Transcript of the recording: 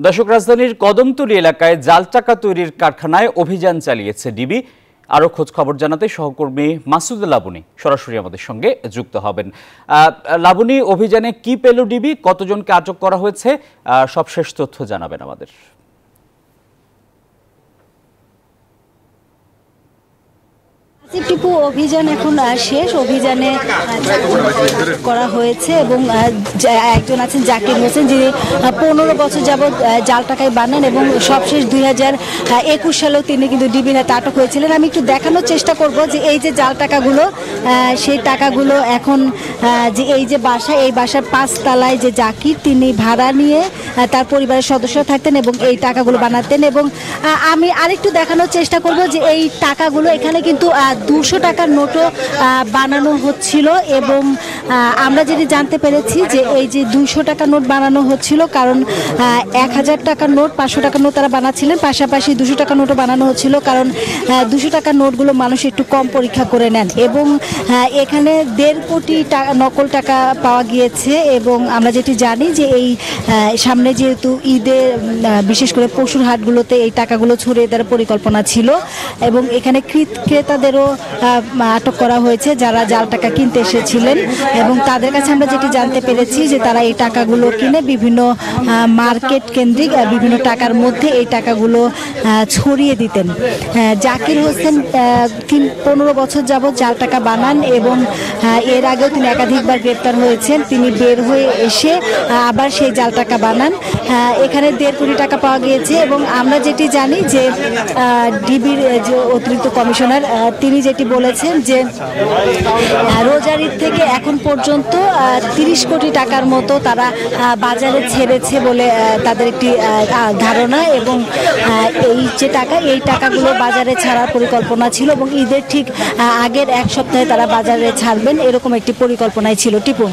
দর্শক, রাজধানীর কদমতলী এলাকায় জাল টাকা তৈরির কারখানায় অভিযান চালিয়েছে ডিবি। আরো খোঁজ খবর জানাতে সহকর্মী মাসুদ লাবনী সরাসরি আমাদের সঙ্গে যুক্ত হবেন। লাবনী, অভিযানে কি পেল ডিবি, কতজনকে আটক করা হয়েছে, সবশেষ তথ্য জানাবেন আমাদের। টিপু, অভিযান এখন শেষ। অভিযানে করা হয়েছে এবং একজন আছেন জাকির হোসেন, যিনি 15 বছর যাবৎ জাল টাকায় বানান এবং সবশেষ 2021 সালেও তিনি কিন্তু ডিবির হাতে আটক হয়েছিলেন। আমি একটু দেখানোর চেষ্টা করব যে এই যে জাল টাকাগুলো, সেই টাকাগুলো এখন যে এই যে বাসা, এই বাসার 5 তলায় যে জাকির, তিনি ভাড়া নিয়ে তার পরিবারের সদস্যরা থাকতেন এবং এই টাকাগুলো বানাতেন। এবং আমি আরেকটু দেখানোর চেষ্টা করব যে এই টাকাগুলো এখানে কিন্তু 200 টাকার নোটও বানানো হচ্ছিল এবং আমরা যেটি জানতে পেরেছি যে এই যে 200 টাকার নোট বানানো হচ্ছিল, কারণ 1000 টাকার নোট, 500 টাকার নোট তারা বানাচ্ছিলেন, পাশাপাশি 200 টাকার নোটও বানানো হচ্ছিল, কারণ 200 টাকার নোটগুলো মানুষ একটু কম পরীক্ষা করে নেন। এবং এখানে 1.5 কোটি নকল টাকা পাওয়া গিয়েছে। এবং আমরা যেটি জানি যে এই সামনে যেহেতু ঈদের, বিশেষ করে পশুর হাটগুলোতে এই টাকাগুলো ছড়িয়ে দেওয়ার পরিকল্পনা ছিল এবং এখানে ক্রেতাদেরও আটক করা হয়েছে যারা জাল টাকা কিনতে এসেছিলেন। এবং তাদের কাছে আমরা যেটি জানতে পেরেছি যে তারা এই টাকাগুলো কিনে বিভিন্ন মার্কেট কেন্দ্রিক বিভিন্ন টাকার মধ্যে এই টাকাগুলো ছড়িয়ে দিতেন। জাকির হোসেন 15 বছর যাবৎ জাল টাকা বানান এবং এর আগেও তিনি একাধিকবার গ্রেপ্তার হয়েছেন। তিনি বের হয়ে এসে আবার সেই জাল টাকা বানান। এখানে 1.5 কোটি টাকা পাওয়া গিয়েছে এবং আমরা যেটি জানি যে ডিবির যে অতিরিক্ত কমিশনার, তিনি যেটি বলেছেন যে রোজার ঈদ থেকে এখন পর্যন্ত 30 কোটি টাকার মতো তারা বাজারে ছেড়েছে বলে তাদের একটি ধারণা। এবং এই যে টাকা, এই টাকাগুলো বাজারে ছাড়ার পরিকল্পনা ছিল এবং ঈদের ঠিক আগের 1 সপ্তাহে তারা বাজারে ছাড়বেন, এরকম একটি পরিকল্পনাই ছিল। টিপু।